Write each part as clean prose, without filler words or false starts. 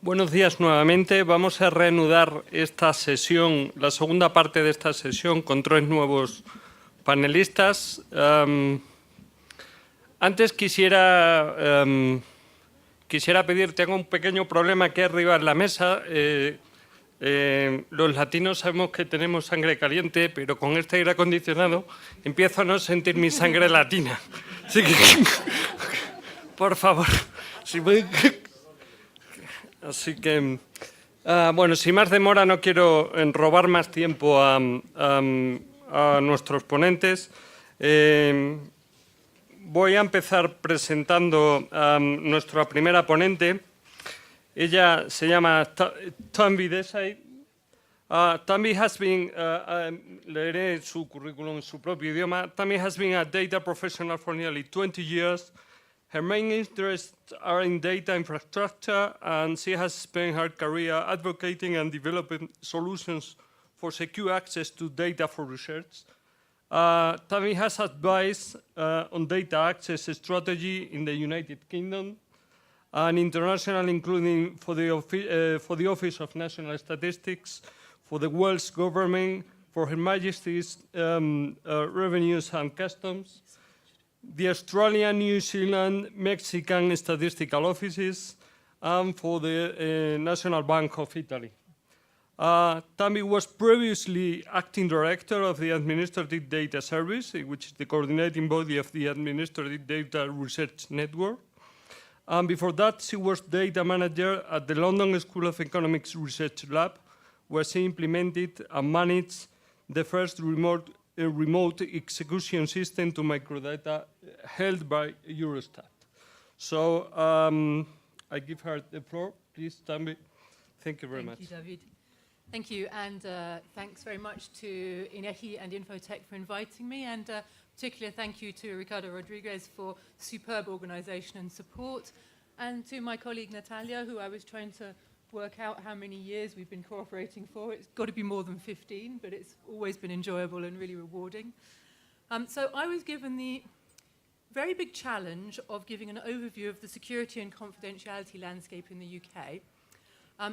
Buenos días nuevamente. Vamos a reanudar esta sesión, la segunda parte de esta sesión, con 3 nuevos panelistas. Antes quisiera pedir, tengo un pequeño problema aquí arriba en la mesa. Los latinos sabemos que tenemos sangre caliente, pero con este aire acondicionado empiezo a no sentir mi sangre latina. Así que, por favor, si me... Así que, bueno, sin más demora, no quiero robar más tiempo a nuestros ponentes. Voy a empezar presentando a nuestra primera ponente. Ella se llama Tanvi Desai. Tanvi has been, leeré su currículum en su propio idioma. Tanvi has been a data professional for nearly 20 years. Her main interests are in data infrastructure, and she has spent her career advocating and developing solutions for secure access to data for research. Tanvi has advised on data access strategy in the United Kingdom and international, including for the Office of National Statistics, for the Welsh Government, for Her Majesty's Revenues and Customs, the Australian, New Zealand, Mexican statistical offices, and for the National Bank of Italy. Tanvi was previously acting director of the Administrative Data Service, which is the coordinating body of the Administrative Data Research Network. And before that, she was data manager at the London School of Economics Research Lab, where she implemented and managed the first remote execution system to microdata held by Eurostat. So I give her the floor. Please, Tanvi. Thank you very much. Thank you, David. Thank you, and thanks very much to INEGI and Infotech for inviting me, and particular thank you to Ricardo Rodriguez for superb organization and support, and to my colleague Natalia, who I was trying to work out how many years we've been cooperating for. It's got to be more than 15, but it's always been enjoyable and really rewarding. So I was given the very big challenge of giving an overview of the security and confidentiality landscape in the UK.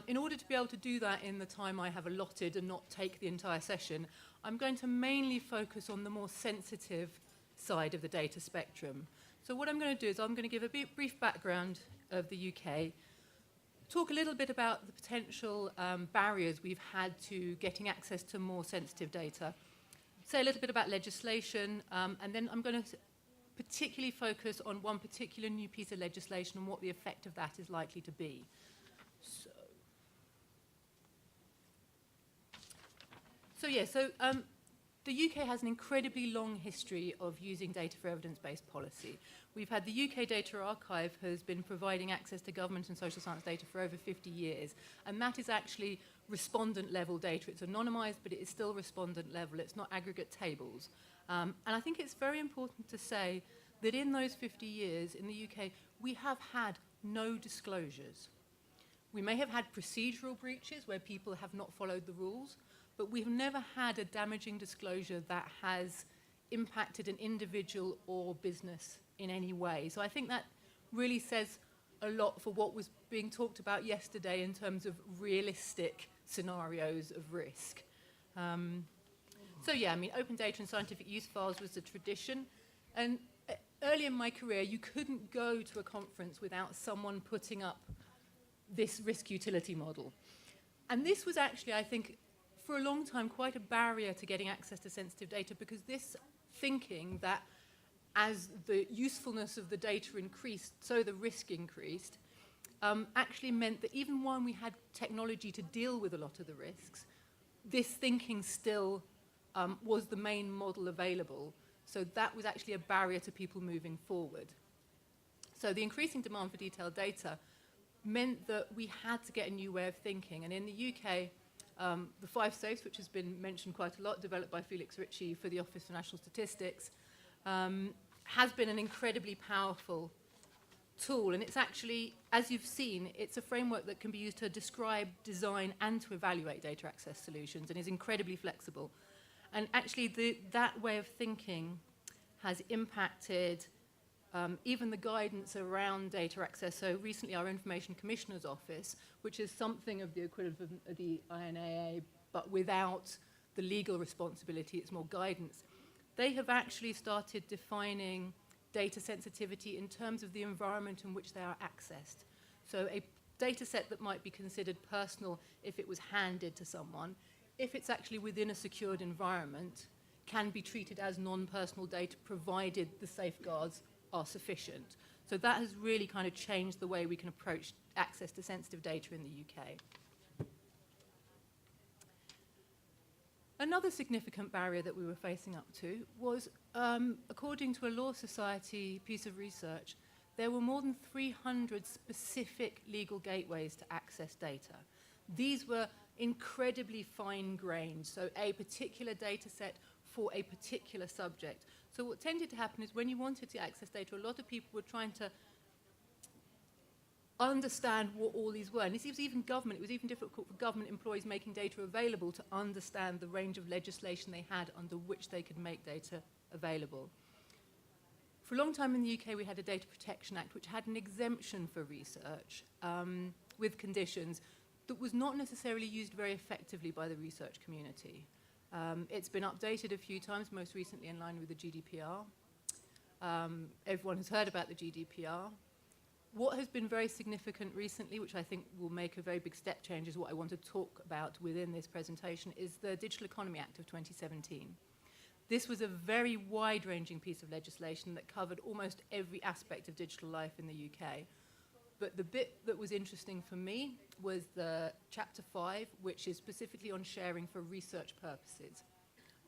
In order to be able to do that in the time I have allotted and not take the entire session, I'm going to mainly focus on the more sensitive side of the data spectrum. So what I'm going to do is I'm going to give a brief background of the UK, talk a little bit about the potential barriers we've had to getting access to more sensitive data, say a little bit about legislation, and then I'm going to particularly focus on one particular new piece of legislation and what the effect of that is likely to be. So the UK has an incredibly long history of using data for evidence-based policy. We've had the UK Data Archive has been providing access to government and social science data for over 50 years, and that is actually respondent-level data. It's anonymized, but it is still respondent-level. It's not aggregate tables. And I think it's very important to say that in those 50 years in the UK, we have had no disclosures. We may have had procedural breaches where people have not followed the rules, but we've never had a damaging disclosure that has impacted an individual or business in any way. So I think that really says a lot for what was being talked about yesterday in terms of realistic scenarios of risk. Open data and scientific use files was the tradition. And early in my career, you couldn't go to a conference without someone putting up this risk utility model. And this was actually, I think, for a long time, quite a barrier to getting access to sensitive data, because this thinking that as the usefulness of the data increased, so the risk increased, actually meant that even when we had technology to deal with a lot of the risks, this thinking still was the main model available. So that was actually a barrier to people moving forward. So the increasing demand for detailed data meant that we had to get a new way of thinking. And in the UK, the 5 safes, which has been mentioned quite a lot, developed by Felix Ritchie for the Office for National Statistics, has been an incredibly powerful tool. And it's actually, as you've seen, it's a framework that can be used to describe, design, and to evaluate data access solutions, and is incredibly flexible. And actually, that way of thinking has impacted even the guidance around data access. So recently our Information Commissioner's Office, which is something of the equivalent of the INAA, but without the legal responsibility, it's more guidance. They have actually started defining data sensitivity in terms of the environment in which they are accessed. So a data set that might be considered personal if it was handed to someone, if it's actually within a secured environment, can be treated as non-personal data provided the safeguards are sufficient. So that has really kind of changed the way we can approach access to sensitive data in the UK. Another significant barrier that we were facing up to was, according to a Law Society piece of research, there were more than 300 specific legal gateways to access data. These were incredibly fine-grained, so a particular data set for a particular subject. So what tended to happen is when you wanted to access data, a lot of people were trying to understand what all these were. And this was even government. It was even difficult for government employees making data available to understand the range of legislation they had under which they could make data available. For a long time in the UK, we had a Data Protection Act, which had an exemption for research with conditions that was not necessarily used very effectively by the research community. It's been updated a few times, most recently in line with the GDPR. Everyone has heard about the GDPR. What has been very significant recently, which I think will make a very big step change, is what I want to talk about within this presentation, is the Digital Economy Act of 2017. This was a very wide-ranging piece of legislation that covered almost every aspect of digital life in the UK. But the bit that was interesting for me was the Chapter 5, which is specifically on sharing for research purposes.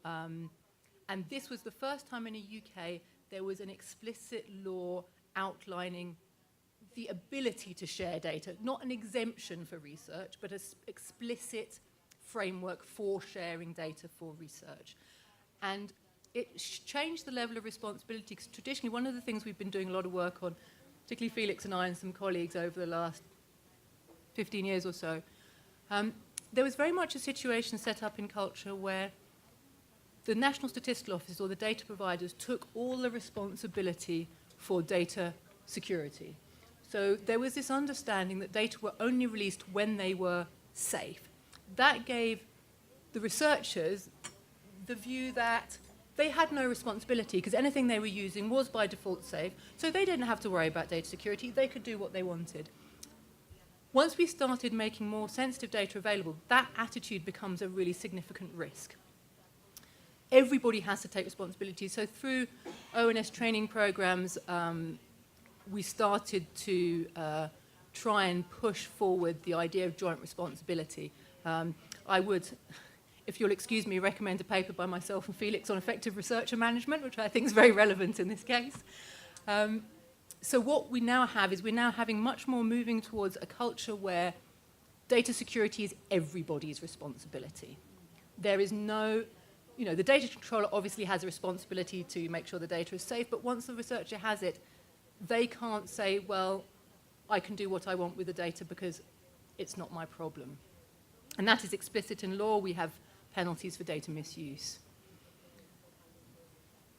And this was the first time in the UK there was an explicit law outlining the ability to share data, not an exemption for research, but an explicit framework for sharing data for research. And it changed the level of responsibility, because traditionally one of the things we've been doing a lot of work on, particularly Felix and I and some colleagues over the last 15 years or so, there was very much a situation set up in culture where the National Statistical Office or the data providers took all the responsibility for data security. So there was this understanding that data were only released when they were safe. That gave the researchers the view that they had no responsibility because anything they were using was by default safe, so they didn't have to worry about data security. They could do what they wanted. Once we started making more sensitive data available, that attitude becomes a really significant risk. Everybody has to take responsibility. So through ONS training programs, we started to try and push forward the idea of joint responsibility. I would, if you'll excuse me, recommend a paper by myself and Felix on effective researcher management, which I think is very relevant in this case. So what we now have is we're now having much more moving towards a culture where data security is everybody's responsibility. There is no, the data controller obviously has a responsibility to make sure the data is safe, but once the researcher has it, they can't say, well, I can do what I want with the data because it's not my problem. And that is explicit in law. We have penalties for data misuse.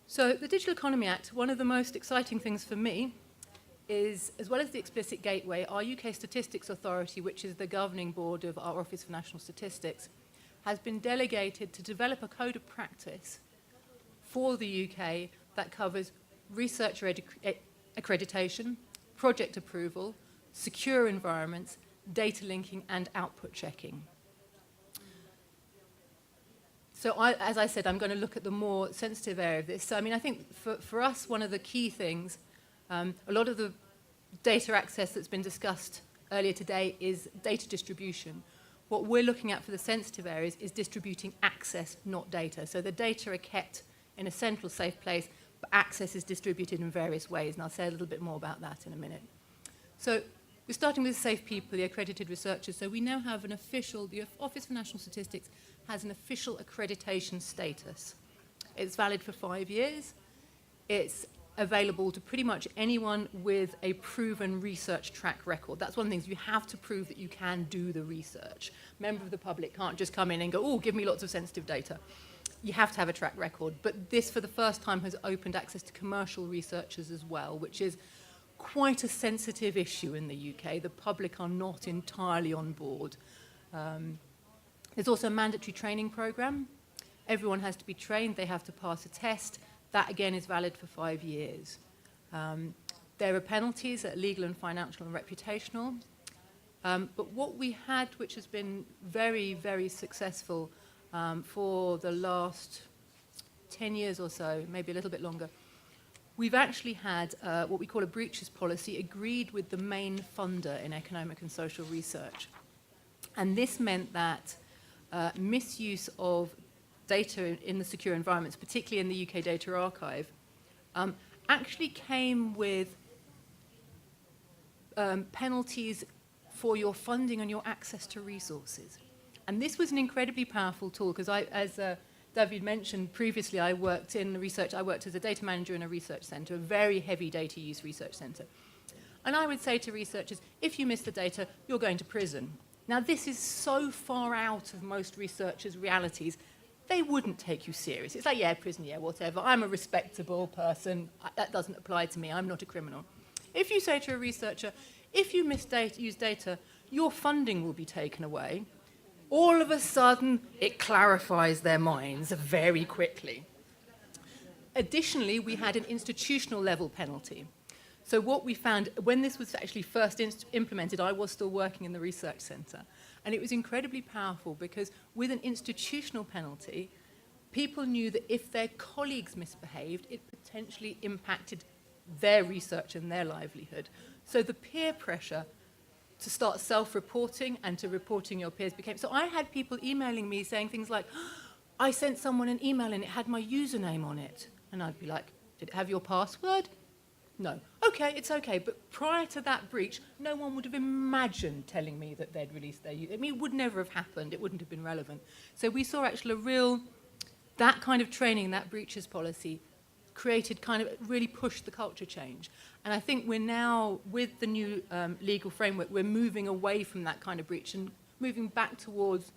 So the Digital Economy Act, one of the most exciting things for me is, as well as the explicit gateway, our UK Statistics Authority, which is the governing board of our Office for National Statistics, has been delegated to develop a code of practice for the UK that covers researcher accreditation, project approval, secure environments, data linking, and output checking. So as I said, I'm going to look at the more sensitive area of this. So I think for us, one of the key things, a lot of the data access that's been discussed earlier today is data distribution. What we're looking at for the sensitive areas is distributing access, not data. So the data are kept in a central safe place, but access is distributed in various ways, and I'll say a little bit more about that in a minute. So we're starting with safe people, the accredited researchers. So we now have an official, the Office for National Statistics has an official accreditation status. It's valid for 5 years. It's available to pretty much anyone with a proven research track record. That's one of the things. You have to prove that you can do the research. Member of the public can't just come in and go, oh, give me lots of sensitive data. you have to have a track record. But this, for the first time, has opened access to commercial researchers as well, which is quite a sensitive issue in the UK. The public are not entirely on board. There's also a mandatory training program. Everyone has to be trained. They have to pass a test. That, again, is valid for 5 years. There are penalties at legal and financial and reputational. But what we had, which has been very, very successful for the last 10 years or so, maybe a little bit longer, we've actually had what we call a breaches policy agreed with the main funder in economic and social research. And this meant that misuse of data in the secure environments, particularly in the UK Data Archive, actually came with penalties for your funding and your access to resources. And this was an incredibly powerful tool because as David mentioned previously, I worked in research. I worked as a data manager in a research center, a very heavy data use research center. And I would say to researchers, if you miss the data, you're going to prison. Now, this is so far out of most researchers' realities, they wouldn't take you serious. It's like, yeah, prison, yeah, whatever. I'm a respectable person. That doesn't apply to me. I'm not a criminal. If you say to a researcher, if you use data, your funding will be taken away, all of a sudden, it clarifies their minds very quickly. Additionally, we had an institutional level penalty. So what we found, when this was actually first implemented, I was still working in the research center. And it was incredibly powerful because with an institutional penalty, people knew that if their colleagues misbehaved, it potentially impacted their research and their livelihood. So the peer pressure to start self-reporting and to reporting your peers became... So I had people emailing me saying things like, I sent someone an email and it had my username on it. And I'd be like, did it have your password? No. Okay, it's okay. But prior to that breach, no one would have imagined telling me that they'd released their... I mean, it would never have happened. It wouldn't have been relevant. So we saw actually that kind of training, that breaches policy, created kind of, really pushed the culture change. And I think we're now, with the new legal framework, we're moving away from that kind of breach and moving back towards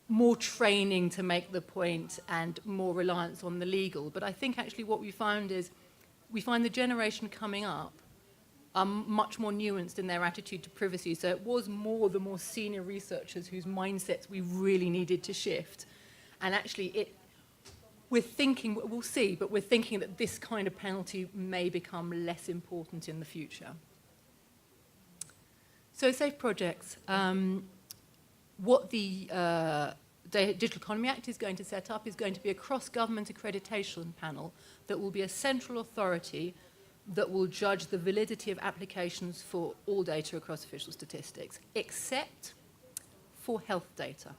more training to make the point and more reliance on the legal. But I think actually what we found is, we find the generation coming up are much more nuanced in their attitude to privacy. So it was more the more senior researchers whose mindsets we really needed to shift. And actually we're thinking, we'll see, but we're thinking that this kind of penalty may become less important in the future. So safe projects. What the Digital Economy Act is going to set up is going to be a cross-government accreditation panel that will be a central authority that will judge the validity of applications for all data across official statistics, except for health data.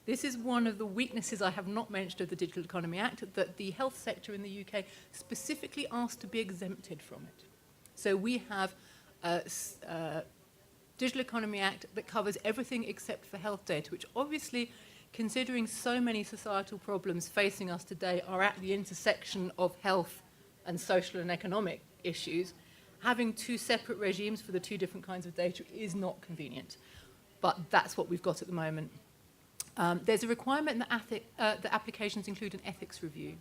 This is one of the weaknesses I have not mentioned of the Digital Economy Act, that the health sector in the UK specifically asked to be exempted from it. So we have a Digital Economy Act that covers everything except for health data, which obviously, considering so many societal problems facing us today are at the intersection of health and social and economic issues, having two separate regimes for the two different kinds of data is not convenient. But that's what we've got at the moment. There's a requirement that applications include an ethics review.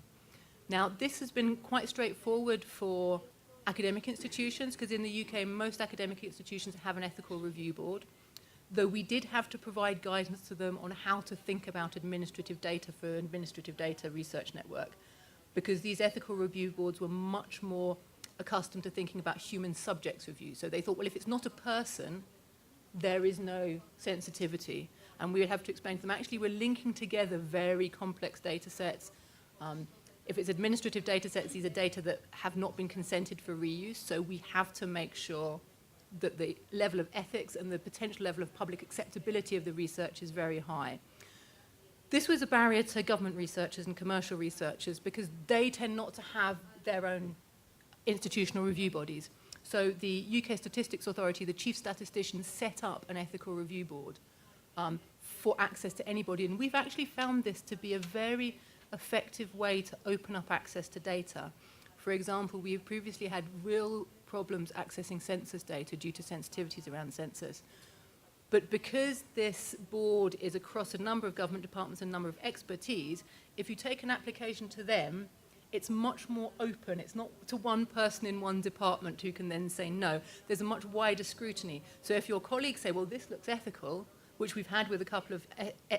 Now, this has been quite straightforward for academic institutions, because in the UK, most academic institutions have an ethical review board, though we did have to provide guidance to them on how to think about administrative data for an administrative data research network, because these ethical review boards were much more accustomed to thinking about human subjects review. So they thought, well, if it's not a person, there is no sensitivity. And we would have to explain to them, actually, we're linking together very complex data sets. If it's administrative data sets, these are data that have not been consented for reuse, so we have to make sure that the level of ethics and the potential level of public acceptability of the research is very high. This was a barrier to government researchers and commercial researchers because they tend not to have their own institutional review bodies. So the UK Statistics Authority, the chief statistician, set up an ethical review board for access to anybody. And we've actually found this to be a very effective way to open up access to data. For example, we've previously had real problems accessing census data due to sensitivities around census. But because this board is across a number of government departments and a number of expertise, if you take an application to them, it's much more open. It's not to one person in one department who can then say no. There's a much wider scrutiny. So if your colleagues say, well, this looks ethical, which we've had with a couple of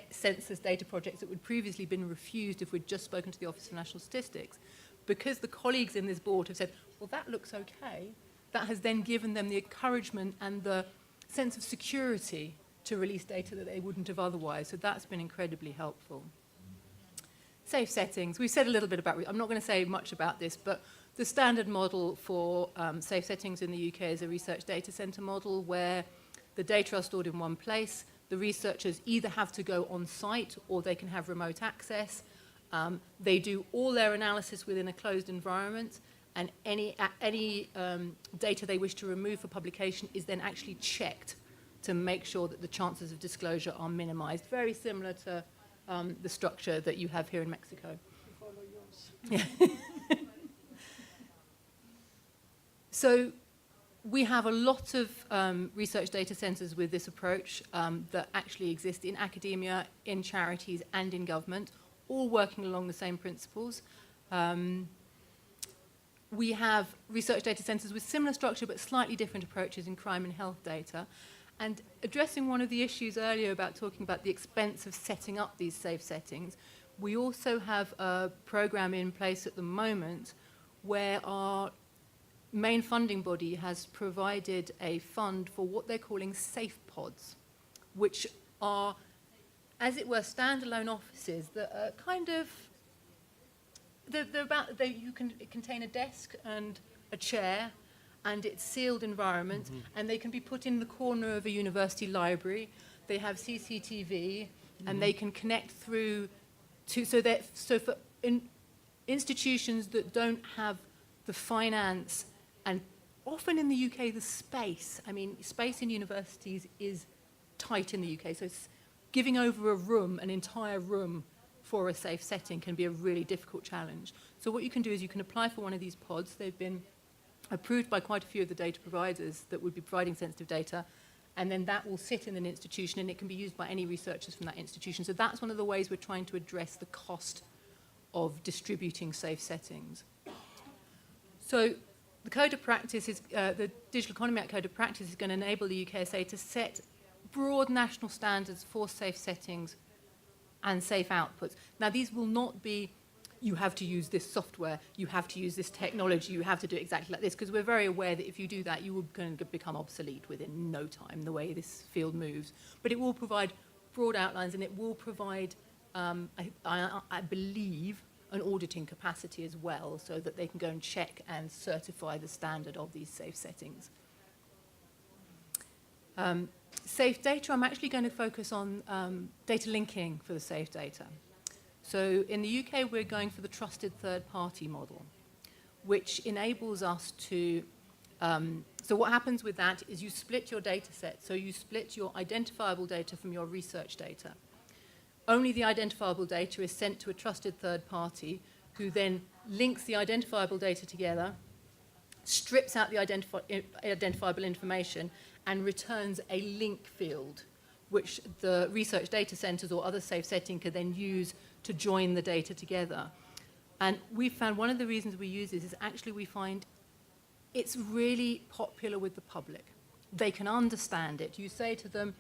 census data projects that would previously been refused if we'd just spoken to the Office of National Statistics, because the colleagues in this board have said, well, that looks okay, that has then given them the encouragement and the sense of security to release data that they wouldn't have otherwise. So that's been incredibly helpful. Safe settings. We've said a little bit about, I'm not going to say much about this, but the standard model for safe settings in the UK is a research data centre model where the data are stored in one place. The researchers either have to go on site or they can have remote access. They do all their analysis within a closed environment, and any data they wish to remove for publication is then actually checked to make sure that the chances of disclosure are minimized. Very similar to the structure that you have here in Mexico. Yeah. So we have a lot of research data centers with this approach that actually exist in academia, in charities, and in government, all working along the same principles. We have research data centers with similar structure but slightly different approaches in crime and health data. And addressing one of the issues earlier about talking about the expense of setting up these safe settings, we also have a program in place at the moment where our main funding body has provided a fund for what they're calling safe pods, which are, as it were, standalone offices that are kind of, you can contain a desk and a chair, and it's sealed environment, and they can be put in the corner of a university library. They have CCTV, and they can connect through to, so for institutions that don't have the finance, and often in the UK, the space. I mean, space in universities is tight in the UK, so it's giving over a room, an entire room, for a safe setting can be a really difficult challenge. So what you can do is you can apply for one of these pods. They've been approved by quite a few of the data providers that would be providing sensitive data, and then that will sit in an institution, and it can be used by any researchers from that institution. So that's one of the ways we're trying to address the cost of distributing safe settings. So the Code of Practice is, the Digital Economy Act Code of Practice is going to enable the UKSA to set broad national standards for safe settings and safe outputs. Now, these will not be, you have to use this software, you have to use this technology, you have to do it exactly like this, because we're very aware that if you do that, you will going to become obsolete within no time, the way this field moves. But it will provide broad outlines, and it will provide, I believe, an auditing capacity as well, so that they can go and check and certify the standard of these safe settings. Safe data, I'm actually going to focus on data linking for the safe data. So in the UK, we're going for the trusted third-party model, which enables us to, so what happens with that is you split your data set. So you split your identifiable data from your research data. Only the identifiable data is sent to a trusted third party who then links the identifiable data together, strips out the identifiable information, and returns a link field, which the research data centers or other safe setting can then use to join the data together. And we found one of the reasons we use this is actually we find it's really popular with the public. They can understand it. You say to them,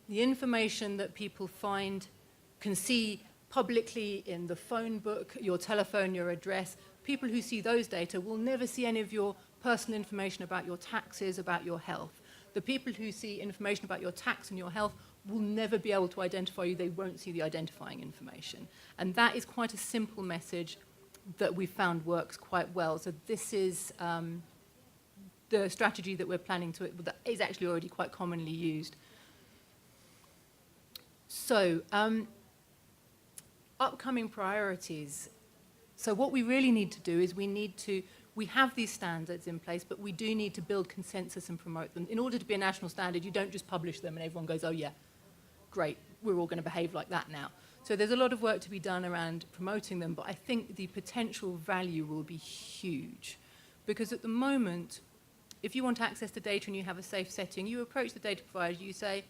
the information that people can see publicly in the phone book, your telephone, your address, people who see those data will never see any of your personal information about your taxes, about your health. The people who see information about your tax and your health will never be able to identify you. They won't see the identifying information. And that is quite a simple message that we found works quite well. So this is the strategy that we're planning to, that is actually already quite commonly used. So upcoming priorities. So what we really need to do is we have these standards in place, but we do need to build consensus and promote them. In order to be a national standard, you don't just publish them and everyone goes, oh yeah, great, we're all going to behave like that now. So there's a lot of work to be done around promoting them, but I think the potential value will be huge. Because at the moment, if you want access to data and you have a safe setting, you approach the data provider, you say,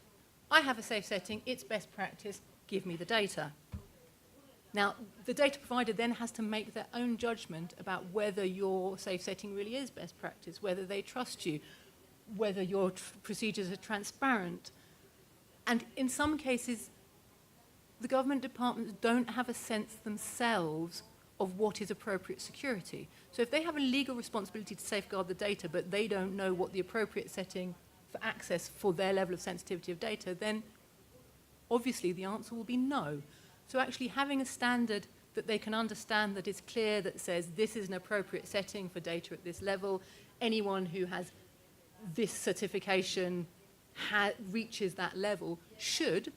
I have a safe setting, it's best practice, give me the data. Now, the data provider then has to make their own judgment about whether your safe setting really is best practice, whether they trust you, whether your procedures are transparent. And in some cases, the government departments don't have a sense themselves of what is appropriate security. So if they have a legal responsibility to safeguard the data, but they don't know what the appropriate setting for access for their level of sensitivity of data, then obviously the answer will be no. So actually having a standard that they can understand, that is clear, that says this is an appropriate setting for data at this level, anyone who has this certification reaches that level, should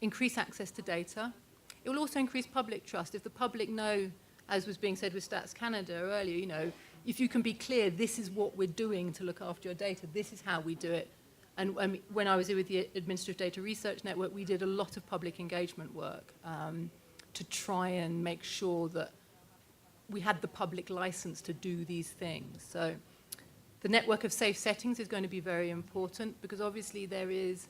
increase access to data. It will also increase public trust. If the public know, as was being said with Stats Canada earlier, you know, if you can be clear, this is what we're doing to look after your data, this is how we do it. And when I was with the Administrative Data Research Network, we did a lot of public engagement work to try and make sure that we had the public license to do these things. So the network of safe settings is going to be very important, because obviously there's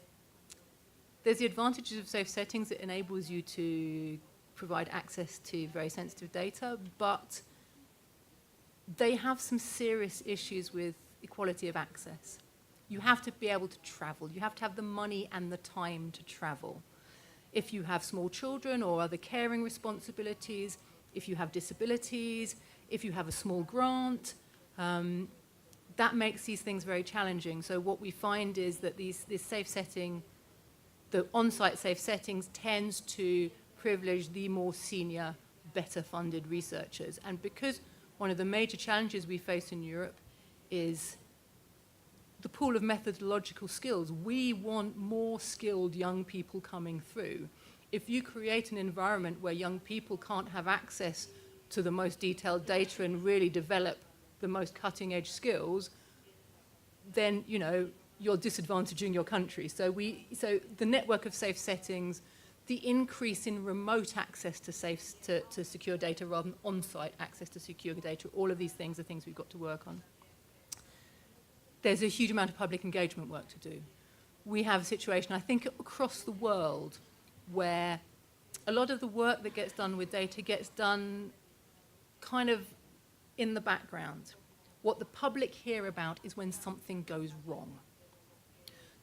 the advantages of safe settings. It enables you to provide access to very sensitive data, but they have some serious issues with equality of access. You have to be able to travel. You have to have the money and the time to travel. If you have small children or other caring responsibilities, if you have disabilities, if you have a small grant, that makes these things very challenging. So what we find is that this safe setting, the on-site safe settings, tends to privilege the more senior, better funded researchers. And because one of the major challenges we face in Europe is the pool of methodological skills, we want more skilled young people coming through. If you create an environment where young people can't have access to the most detailed data and really develop the most cutting edge skills, then, you know, you're disadvantaging your country. So the network of safe settings, the increase in remote access to secure data rather than on-site access to secure data, all of these things are things we've got to work on. There's a huge amount of public engagement work to do. We have a situation, I think, across the world where a lot of the work that gets done with data gets done kind of in the background. What the public hear about is when something goes wrong.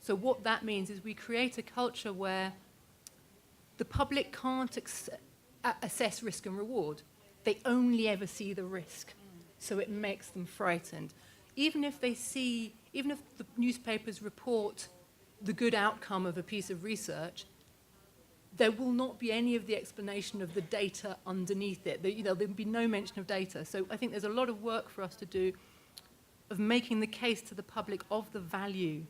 So what that means is we create a culture where the public can't assess risk and reward. They only ever see the risk, so it makes them frightened. Even if the newspapers report the good outcome of a piece of research, there will not be any of the explanation of the data underneath it. There'll be no mention of data. So I think there's a lot of work for us to do of making the case to the public of the value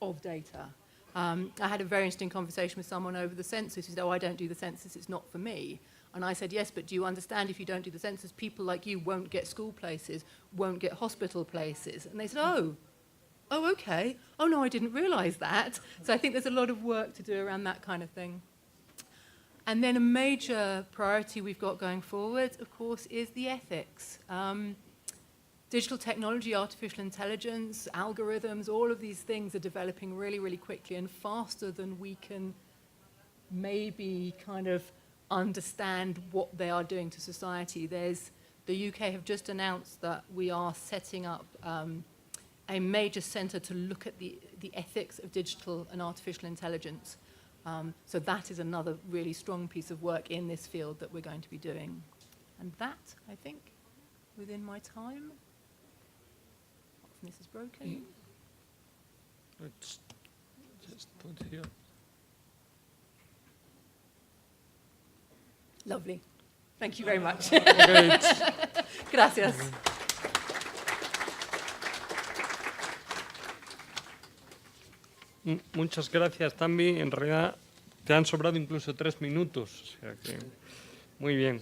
of data. I had a very interesting conversation with someone over the census who said, oh, I don't do the census, it's not for me. And I said, yes, but do you understand if you don't do the census, people like you won't get school places, won't get hospital places? And they said, oh, okay. Oh, no, I didn't realize that. So I think there's a lot of work to do around that kind of thing. And then a major priority we've got going forward, of course, is the ethics. Digital technology, artificial intelligence, algorithms, all of these things are developing really, really quickly and faster than we can maybe kind of understand what they are doing to society. The UK have just announced that we are setting up a major centre to look at the ethics of digital and artificial intelligence. So that is another really strong piece of work in this field that we're going to be doing. And that, I think, within my time. This is broken. Let's just put here. Lovely. Thank you very much. Okay, Gracias. Muchas gracias, Tanvi. En realidad te han sobrado incluso 3 minutos. O sea que, muy bien.